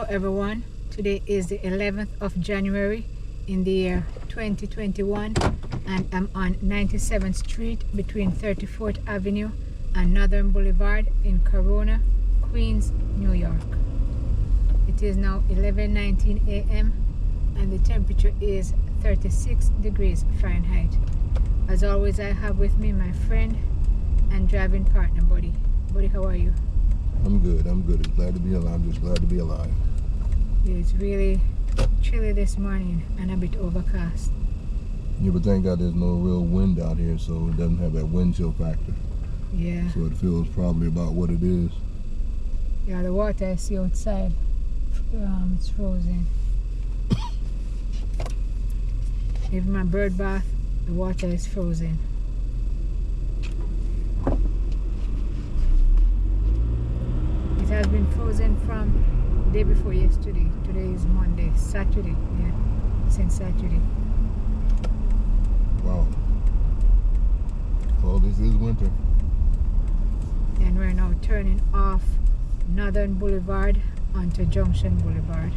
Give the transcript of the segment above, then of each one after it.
Hello everyone, today is the 11th of January in the year 2021 and I'm on 97th Street between 34th Avenue and Northern Boulevard in Corona, Queens, New York. It is now 11:19 a.m. and the temperature is 36 degrees Fahrenheit. As always, I have with me my friend and driving partner, Buddy. Buddy, how are you? I'm good. Glad to be alive. I'm just glad to be alive. It's really chilly this morning and a bit overcast. Yeah, but thank God there's no real wind out here, so it doesn't have that wind chill factor. Yeah. So it feels probably about what it is. Yeah, the water I see outside, it's frozen. Even my bird bath, the water is frozen. It has been frozen from the day before yesterday. Today is Monday, Saturday, yeah, since Saturday. Wow. Well, this is winter. And we're now turning off Northern Boulevard onto Junction Boulevard.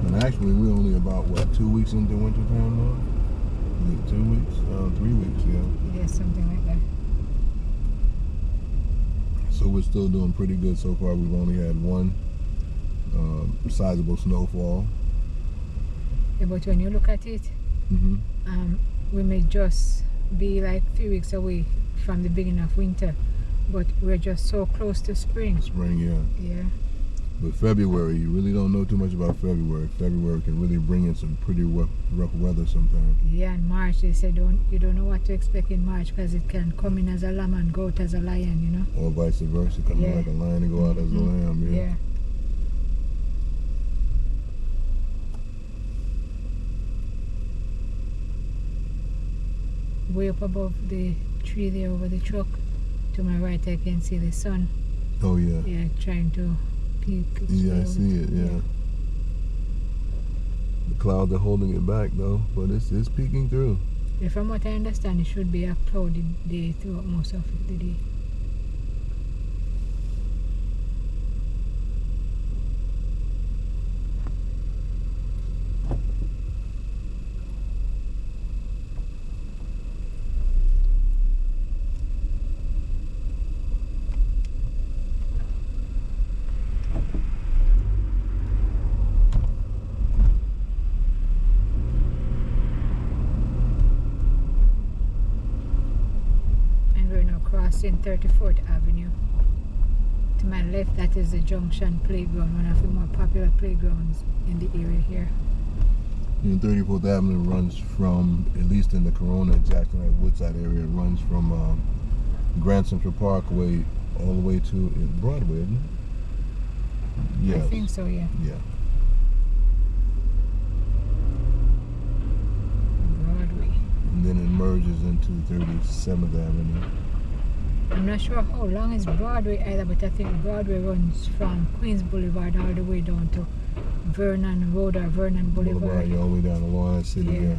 And actually, we're only about, 2 weeks into winter time now? Is it 2 weeks? 3 weeks, yeah. Yeah, something like that. So we're still doing pretty good so far. We've only had one sizable snowfall. Yeah, but when you look at it, we may just be like 3 weeks away from the beginning of winter, but we're just so close to spring. Spring, yeah. Yeah. But February, you really don't know too much about February. February can really bring in some pretty rough weather sometimes. Yeah, and March, they say you don't know what to expect in March because it can come in as a lamb and go out as a lion, you know? Or vice versa, come in like a lion and go out as a lamb, yeah. Way up above the tree there over the truck, to my right I can see the sun. Oh, yeah. Yeah, trying to peek. Yeah, I see it, yeah. The clouds are holding it back, though, but it's peeking through. Yeah, from what I understand, it should be a cloudy day throughout most of the day. In 34th Avenue. To my left, that is the Junction Playground, one of the more popular playgrounds in the area here. 34th Avenue runs from, at least in the Corona, Jackson, and Woodside area, it runs from Grand Central Parkway all the way to Broadway, isn't it? Yes. I think so, yeah. Yeah. Broadway. And then it merges into 37th Avenue. I'm not sure how long is Broadway either, but I think Broadway runs from Queens Boulevard all the way down to Vernon Road or Vernon Boulevard. Yeah, all the way down to Long Island City, yeah.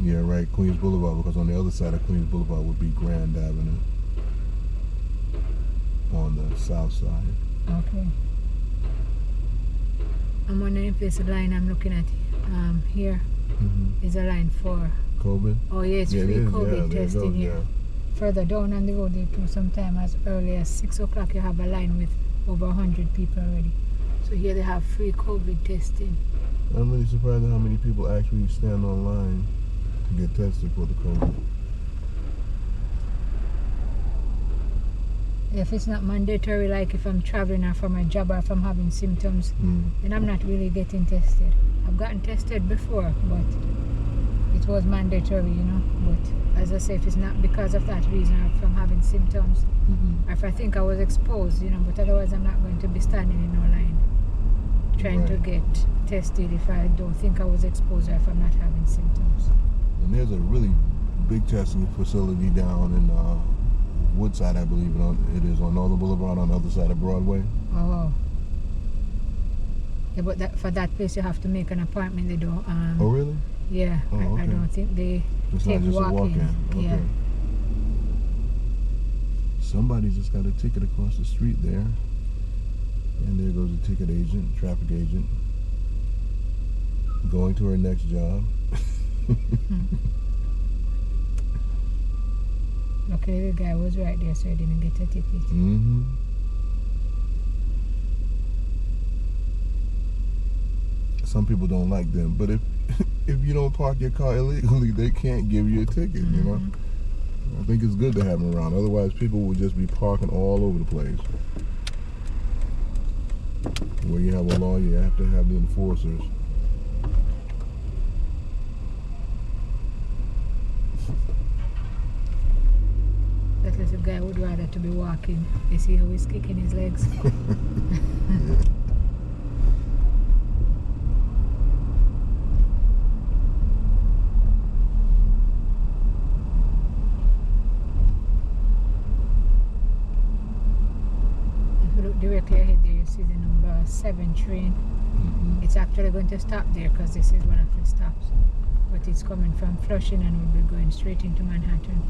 Yeah, right, Queens Boulevard, because on the other side of Queens Boulevard would be Grand Avenue on the south side. Okay. I'm wondering if this line I'm looking at here is a line for COVID? Oh yeah, it's free COVID testing here. Yeah. Further down on the road, they do sometime as early as 6 o'clock. You have a line with over 100 people already. So here they have free COVID testing. I'm really surprised at how many people actually stand online to get tested for the COVID. If it's not mandatory, like if I'm traveling or for my job or if I'm having symptoms, then I'm not really getting tested. I've gotten tested before, but it was mandatory, you know. But as I say, if it's not because of that reason or if I'm having symptoms, or if I think I was exposed, you know, but otherwise I'm not going to be standing in no line trying to get tested if I don't think I was exposed or if I'm not having symptoms. And there's a really big testing facility down in Woodside, I believe it is, on Northern Boulevard on the other side of Broadway. Oh. Yeah, but for that place you have to make an appointment. They don't. Oh really? Yeah. Oh, okay. I don't think they it's take not just walk-in. A walk-in. Okay. Yeah. somebody just got a ticket across the street there. And there goes the ticket agent, traffic agent, going to her next job. Luckily, the guy was right there, so he didn't get a ticket. Mm-hmm. Some people don't like them, but if you don't park your car illegally, they can't give you a ticket. You know, I think it's good to have them around. Otherwise, people will just be parking all over the place. Where you have a law, you have to have the enforcers. That little guy would rather to be walking. You see how he's kicking his legs? If you look directly ahead there, you see the number 7 train. Mm-hmm. It's actually going to stop there because this is one of the stops. But it's coming from Flushing and will be going straight into Manhattan.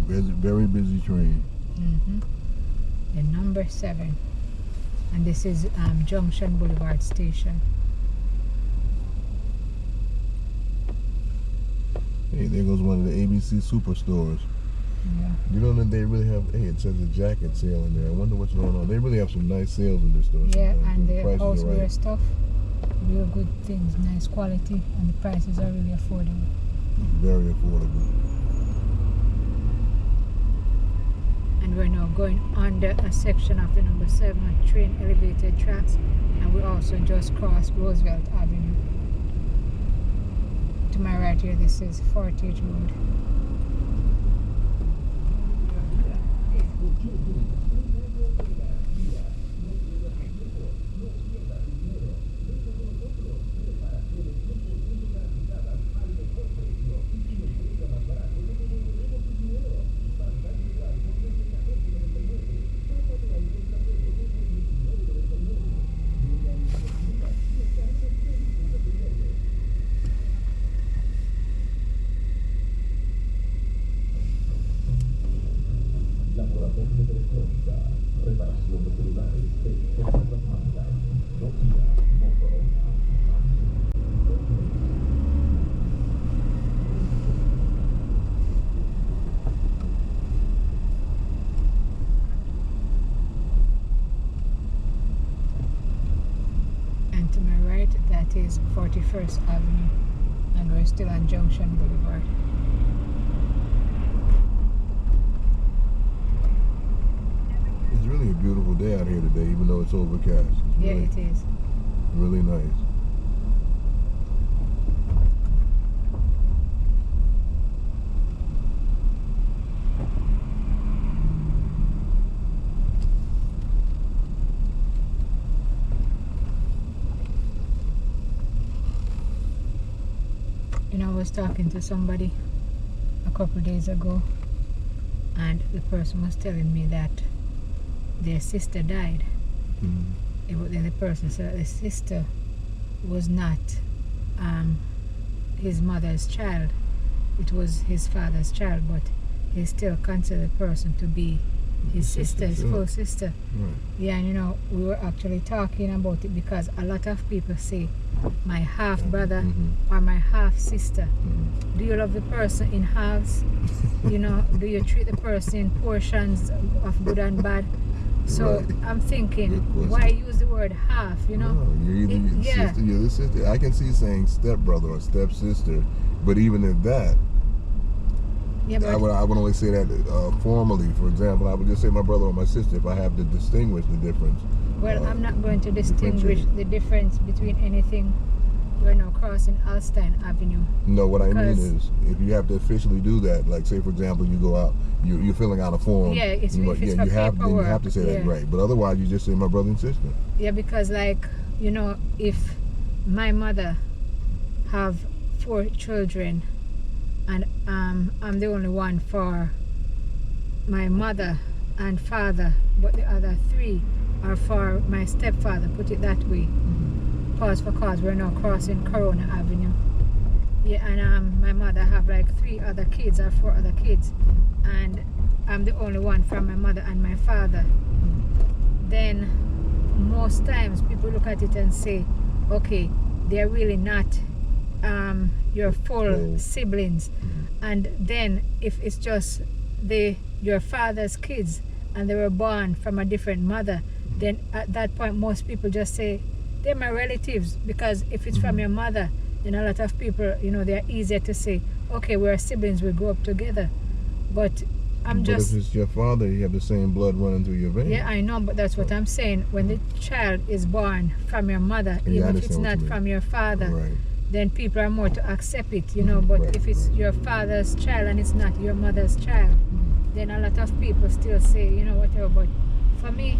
Very busy train. The number 7. And this is Junction Boulevard Station. Hey, there goes one of the ABC superstores. Yeah. You know that they really have, hey, it says a jacket sale in there. I wonder what's going on. They really have some nice sales in this store. Yeah, sometimes. and the prices are houseware right. stuff, real good things, nice quality, and the prices are really affordable. Very affordable. And we're now going under a section of the number 7 train elevated tracks, and we also just crossed Roosevelt Avenue. To my right here, this is Fortage Road. And to my right, that is 41st Avenue, and we're still on Junction Boulevard. It's really a beautiful day out here today, even though it's overcast. It's Yeah, really, it is. really nice. You know, I was talking to somebody a couple of days ago, and the person was telling me that their sister died. But then the person said the sister was not his mother's child. It was his father's child, but he still considered the person to be his sister, his sure. full sister. Right. Yeah, and you know, we were actually talking about it because a lot of people say my half brother or my half sister. Do you love the person in halves? You know, do you treat the person in portions of good and bad? So Right. I'm thinking, Good question. why use the word half? You know, No, you're either your yeah. sister, you're the sister. I can see saying stepbrother or stepsister, but even at that, yeah, but I would only say that formally. For example, I would just say my brother or my sister if I have to distinguish the difference. well, I'm not going to distinguish differentiate. the difference between anything. We're now crossing Alstein Avenue. No, what I mean Because- is, if you have to officially do that, like say for example, you go out, you're filling out a form. Yeah, it's- you, if it's yeah, for you have then you have paperwork, to say that yeah. right. But otherwise, you just say my brother and sister. Yeah, because like, you know, if my mother have 4 children and I'm the only one for my mother and father, but the other 3 are for my stepfather, put it that way. Cause for cause, we're now crossing Corona Avenue. Yeah, and my mother have like 3 other kids or 4 other kids, and I'm the only one from my mother and my father. Then most times people look at it and say, okay, they're really not your full siblings. And then if it's just your father's kids and they were born from a different mother, then at that point most people just say they're my relatives, because if it's from your mother, then a lot of people, they're easier to say, okay, we're siblings, we grew up together. But But if it's your father, you have the same blood running through your veins. Yeah, I know, but that's what I'm saying. When the child is born from your mother, Yeah, even if it's not from your father, Right. then people are more to accept it, But Right, if it's your father's child and it's not your mother's child, then a lot of people still say, whatever. But for me,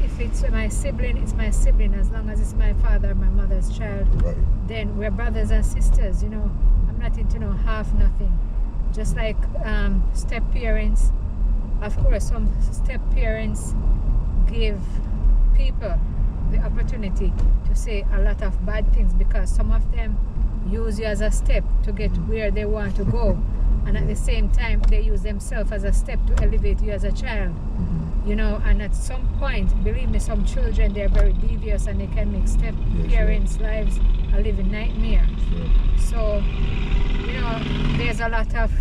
if it's my sibling, it's my sibling. As long as it's my father or my mother's child, Right. then we're brothers and sisters, I'm not into half nothing. Just like step parents. Of course, some step parents give people the opportunity to say a lot of bad things, because some of them use you as a step to get where they want to go, and at the same time they use themselves as a step to elevate you as a child. And at some point, believe me, some children, they're very devious and they can make step parents' lives a living nightmare. So there's a lot of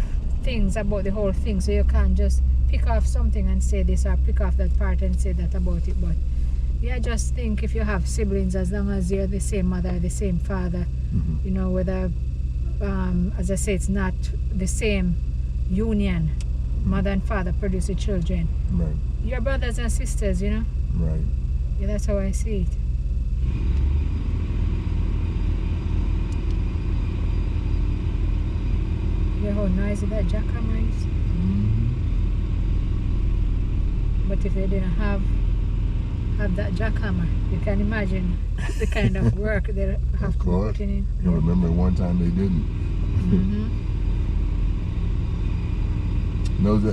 things about the whole thing, so you can't just pick off something and say this, or pick off that part and say that about it. But yeah, just think, if you have siblings, as long as you're the same mother, the same father, whether as I say, it's not the same union, mother and father produce the children, Right. you're brothers and sisters, Right. Yeah, that's how I see it. You hear how noisy that jackhammer is? But if you didn't have that jackhammer, you can imagine the kind of work they have to be putting in. You remember one time they didn't.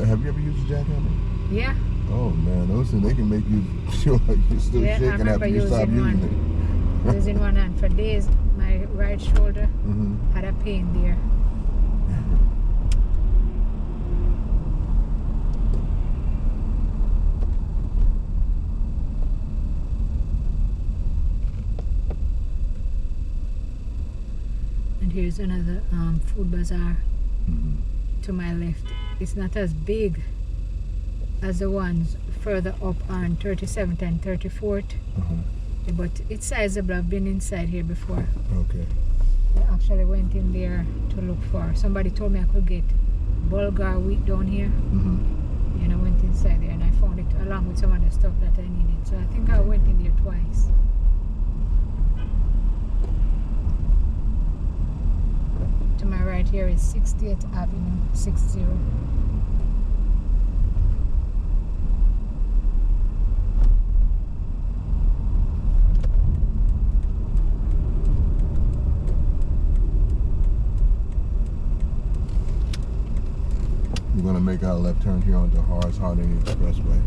Have you ever used a jackhammer? Yeah. Oh man, those things, they can make you feel like you're still shaking after you stop using it. Using one hand for days, my right shoulder had a pain there. And here's another food bazaar to my left. It's not as big as the ones further up on 37th and 34th, but it's sizable. I've been inside here before. Okay. I actually went in there to look for, somebody told me I could get Bulgar wheat down here, and I went inside there and I found it along with some other stuff that I needed. So I think I went in there twice. To my right here is 60th Avenue, 60. We're going to make our left turn here onto Horace Harding Expressway.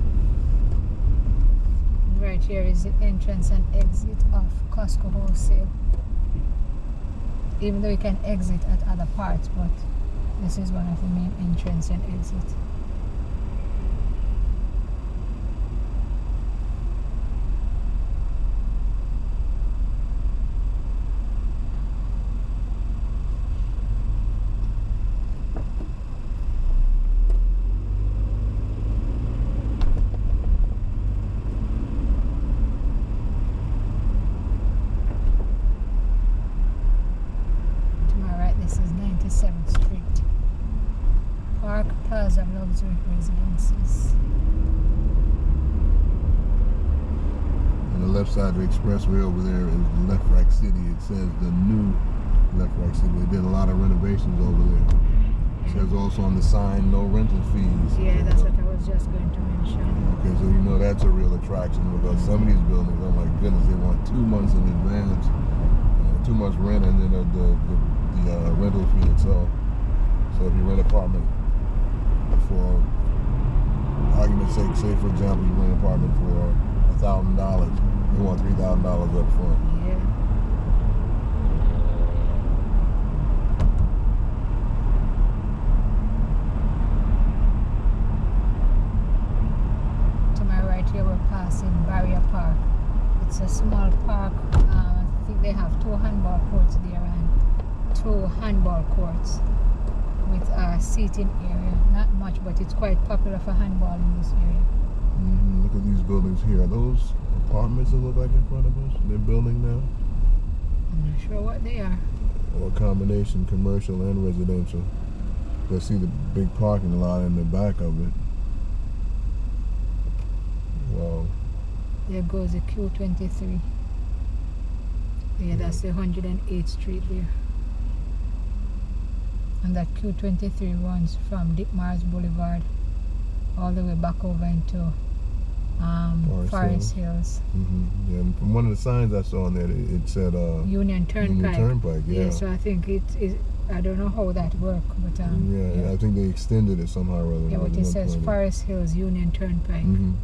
Right here is the entrance and exit of Costco Wholesale. Even though you can exit at other parts, but this is one of the main entrance and exit. This is 97th Street, Park Plaza Luxury Residences. On the left side of the expressway over there is the Left Rack City. It says the new Left Rack City. They did a lot of renovations over there. It says also on the sign, no rental fees. Yeah, that's what I was just going to mention. Okay, so that's a real attraction, because some of these buildings, oh my goodness, they want 2 months in advance, 2 months rent, and then the rental fee itself. So if you rent an apartment for argument's sake, say for example you rent an apartment for $1,000, they want $3,000 up front. Yeah. courts there and 2 handball courts with a seating area. Not much, but it's quite popular for handball in this area. Look at these buildings here. Are those apartments that look like in front of us? They're building now? I'm not sure what they are. Or a combination, commercial and residential. I see the big parking lot in the back of it. Wow. There goes the Q23. Yeah, that's the 108th Street there. And that Q23 runs from Ditmars Boulevard all the way back over into Forest Hills. Yeah, and from one of the signs I saw on there, it said Union Turnpike. Union Turnpike, yeah. So I think it is. I don't know how that works, but yeah, I think they extended it somehow or other. Yeah, but it says Forest Hills Union Turnpike. Yeah.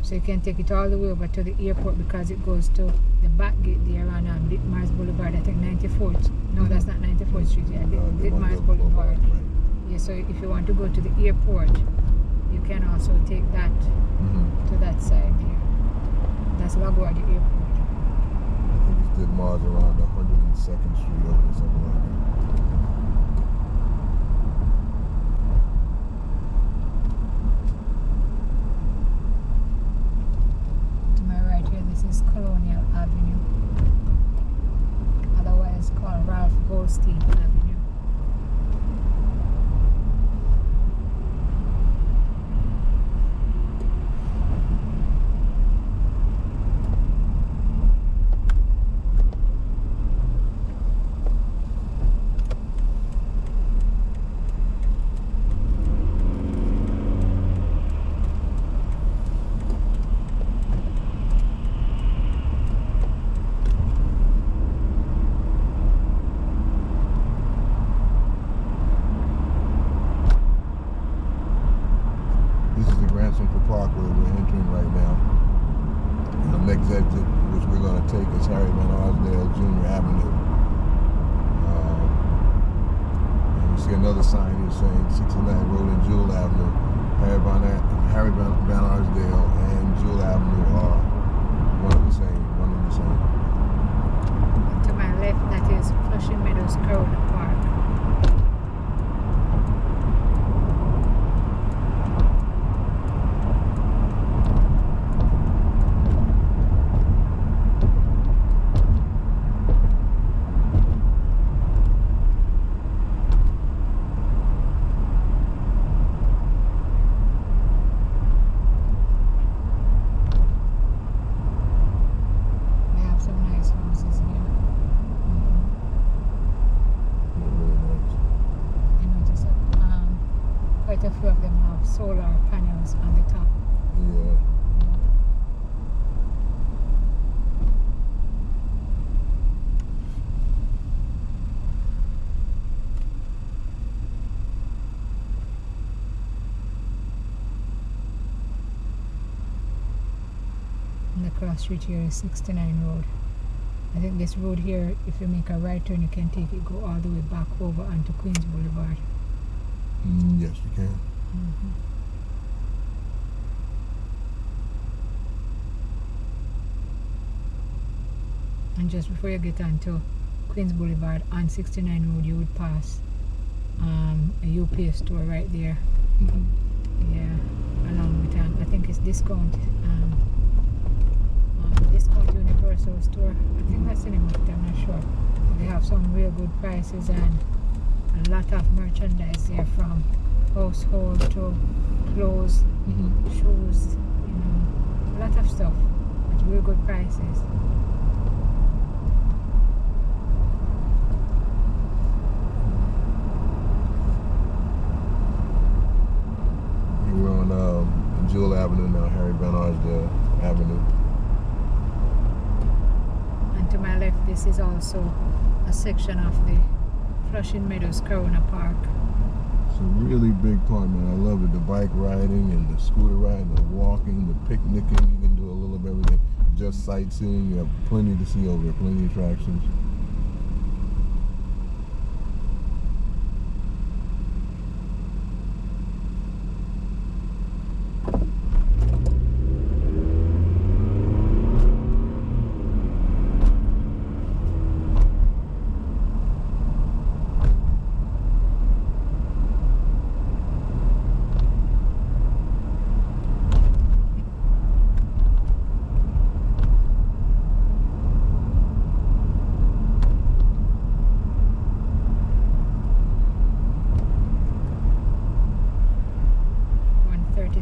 So you can take it all the way over to the airport because it goes to the back gate there on Ditmars Boulevard. I think 94th. No, that's not 94th Street. Yeah, Ditmars Boulevard. Right. Yeah, so if you want to go to the airport, you can also take that to that side there. That's LaGuardia Airport. I think it's Ditmars around 102nd Street over there, something like that. To my right here, this is Colonial Avenue, otherwise called Ralph Goldstein Avenue. Parkway we're entering right now. And the next exit, which we're going to take, is Harry Van Arsdale Jr. Avenue. And we see another sign here saying 69 Road and Jewel Avenue. Harry Van Arsdale and Jewel Avenue are one of the same. To my left, that is Flushing Meadows Corona Park. Quite a few of them have solar panels on the top. Yeah. And the cross street here is 69 Road. I think this road here, if you make a right turn, you can take it, go all the way back over onto Queens Boulevard. Yes, you can. And just before you get onto Queens Boulevard on 69 Road, you would pass a UPS store right there. Yeah, along with I think it's Discount Universal Store. I think that's the name of it, I'm not sure. They have some real good prices and a lot of merchandise there, from household to clothes, shoes, a lot of stuff at real good prices. We're on Jewel Avenue now, Harry Van Arsdale Avenue. And to my left, this is also a section of the Flushing Meadows Corona Park. It's a really big park, man. I love it. The bike riding and the scooter riding, the walking, the picnicking. You can do a little of everything. Just sightseeing. You have plenty to see over there, plenty of attractions.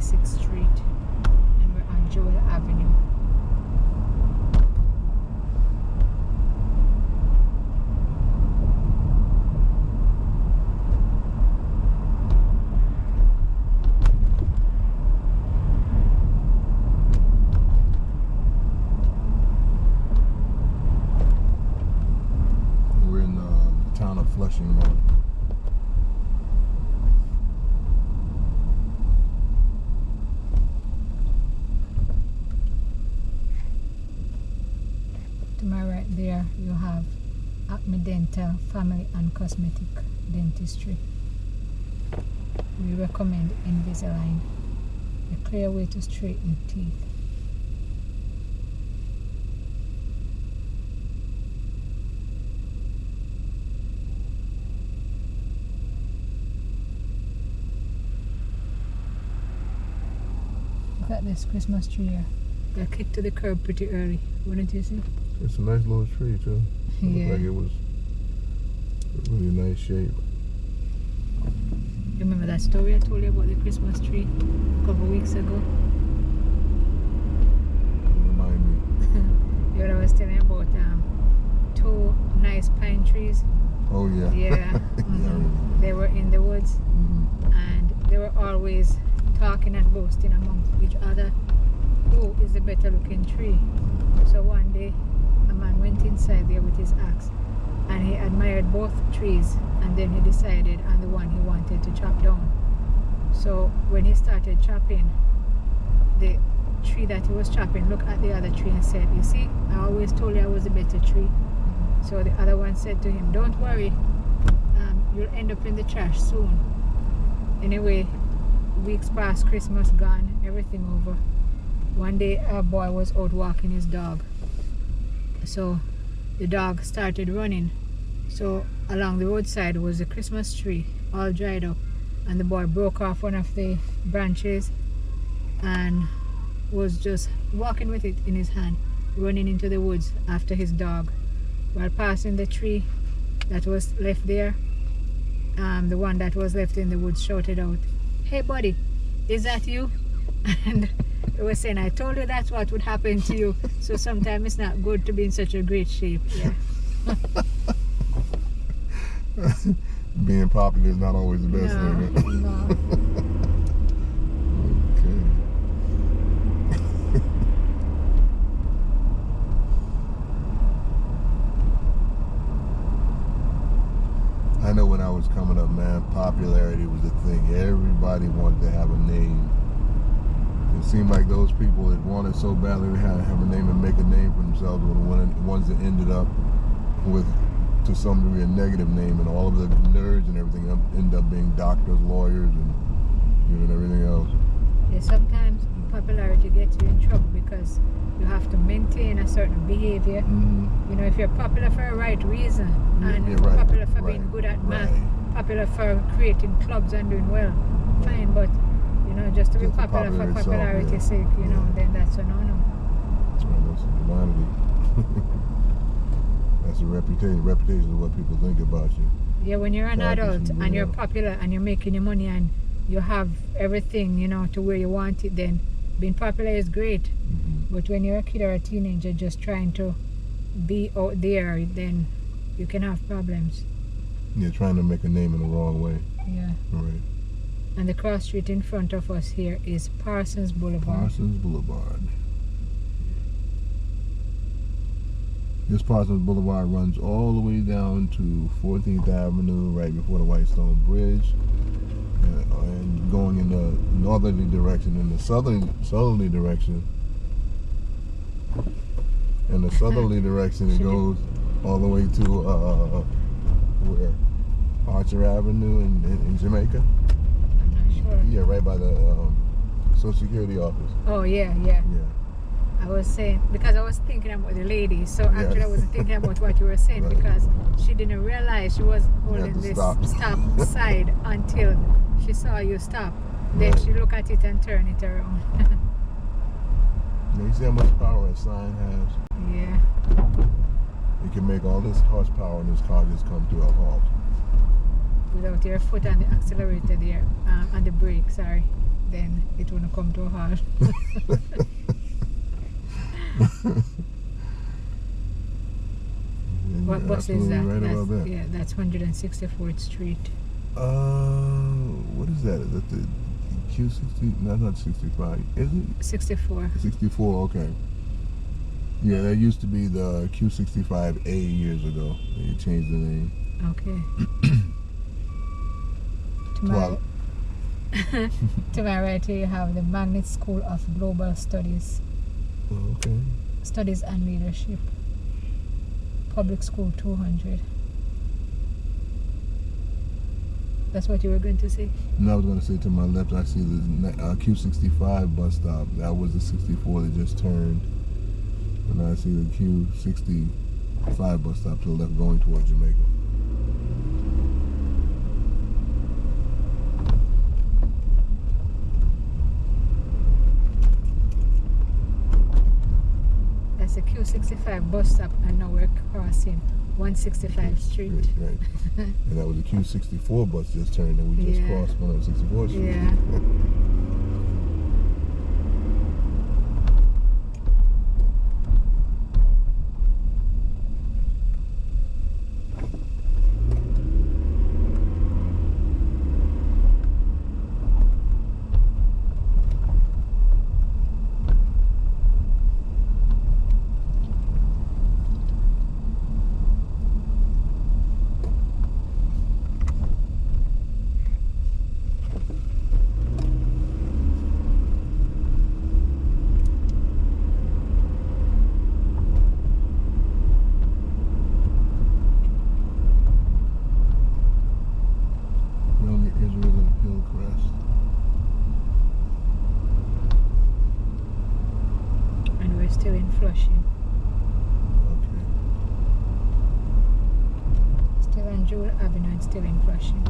96th Street, and we're on Joel Avenue. We're in the town of Flushing now. To my right there, you have Acme Dental Family and Cosmetic Dentistry. We recommend Invisalign, a clear way to straighten teeth. Look at this Christmas tree here. Got kicked to the curb pretty early, wouldn't you see? It's a nice little tree too. It Yeah. looked like it was really nice shape. Remember that story I told you about the Christmas tree a couple of weeks ago? Remind me. You know, I was telling you about two nice pine trees. Oh yeah. Yeah. Yeah. They were in the woods, Mhm. and they were always talking and boasting amongst each other who is the better looking tree. So one day a man went inside there with his axe and he admired both trees, and then he decided on the one he wanted to chop down. So when he started chopping, the tree that he was chopping looked at the other tree and said, "You see, I always told you I was a better tree." So the other one said to him, "Don't worry, you'll end up in the trash soon." Anyway, weeks past, Christmas gone, everything over. One day a boy was out walking his dog. So the dog started running. So along the roadside was a Christmas tree, all dried up. And the boy broke off one of the branches and was just walking with it in his hand, running into the woods after his dog. While passing the tree that was left there, the one that was left in the woods shouted out, "Hey buddy, is that you?" And it was saying, "I told you that's what would happen to you. So sometimes it's not good to be in such a great shape." Yeah. Being popular is not always the best thing. Right? No. Okay. I know when I was coming up, man, popularity was the thing. Everybody wanted to have a name. It seemed like those people that wanted so badly to have a name and make a name for themselves were the ones that ended up with, to some degree, a negative name, and all of the nerds and everything end up being doctors, lawyers, and everything else. Yeah, sometimes popularity gets you in trouble because you have to maintain a certain behavior. Mm-hmm. You know, if you're popular for a right reason, and Yeah, right, popular for being right, good at math, right. popular for creating clubs and doing well, fine, but you know, just to be Just the popular for popularity itself, popularity's yeah. sake, you know, Yeah. then that's a no-no. Well, that's vanity. That's a reputation. Reputation is what people think about you. Yeah, when you're an That is adult who and you you're are. popular and you're making your money and you have everything, you know, to where you want it, then being popular is great. Mm-hmm. But when you're a kid or a teenager just trying to be out there, then you can have problems. You're trying to make a name in the wrong way. Yeah. Right. And the cross street in front of us here is Parsons Boulevard. Parsons Boulevard. This Parsons Boulevard runs all the way down to 14th Avenue, right before the Whitestone Bridge, and going in the northerly direction. In the southerly direction, it goes all the way to where Archer Avenue in Jamaica. I'm not sure. Yeah, right by the Social Security office. Oh, yeah. Yeah. I was saying, because I was thinking about the lady, so actually Yeah. I wasn't thinking about what you were saying Right. because she didn't realize she was You holding had to this stop. side until she saw you stop. Then Right. she looked at it and turned it around. Now, you see how much power a sign has? Yeah. It can make all this horsepower and this car just come to a halt. Without your foot on the accelerator there, on the brake, sorry. then it wouldn't come to a halt. What You're bus is that? absolutely right about that. Yeah, that's 164th Street. What is that? Is that the Q60? No, not 65. Is it? 64. 64, okay. Yeah, that used to be the Q65A years ago. They changed the name. Okay. Well, To my right here you have the Magnet School of Global Studies. okay. Studies and Leadership. Public School 200. That's what you were going to say? No, I was going to say to my left, I see the Q65 bus stop. That was the 64 that just turned. And I see the Q65 bus stop to the left going towards Jamaica. That's the Q65 bus stop, and now we're crossing 165th Street. Right. And that was the Q64 bus just turned, and we just Yeah. crossed 164th Street. Yeah. Young Israel and Hillcrest. And we're still in Flushing. Okay. Still on Jewel Avenue and still in Flushing.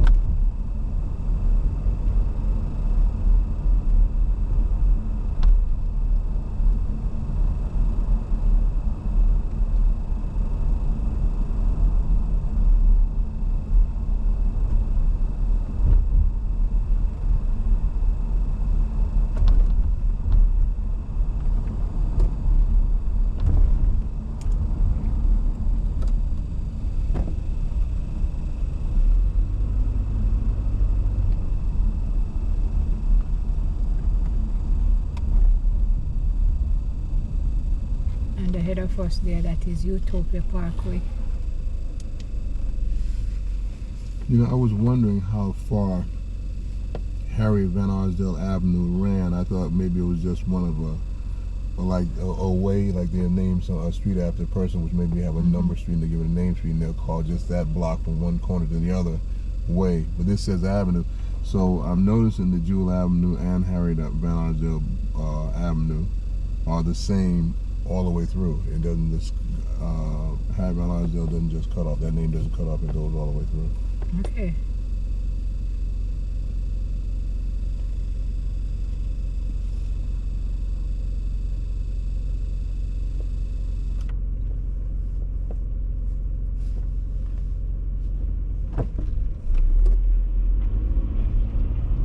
And ahead of us there, that is Utopia Parkway. You know, I was wondering how far Harry Van Arsdale Avenue ran. I thought maybe it was just one of a way, like they'll name a street after a person, which maybe have a number street and they give it a name street and they'll call just that block from one corner to the other way. But this says Avenue. So I'm noticing that Jewel Avenue and Harry Van Arsdale Avenue are the same all the way through. It doesn't just, Harry Van Arsdale doesn't just cut off, that name doesn't cut off, it goes all the way through. Okay.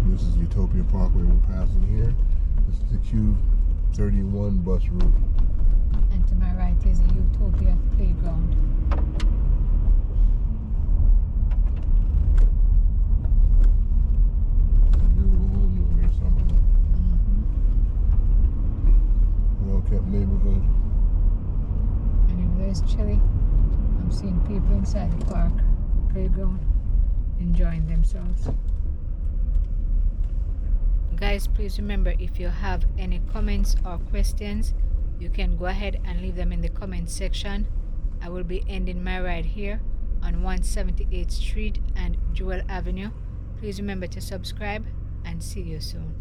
This is Utopia Parkway we're passing here. This is the Q31 bus route. And to my right is the Utopia Playground. Beautiful home over here somewhere. Well-kept neighborhood. And if there's chilly, I'm seeing people inside the park, playground, enjoying themselves. Guys, please remember, if you have any comments or questions, you can go ahead and leave them in the comment section. I will be ending my ride here on 178th Street and Jewel Avenue. Please remember to subscribe, and see you soon.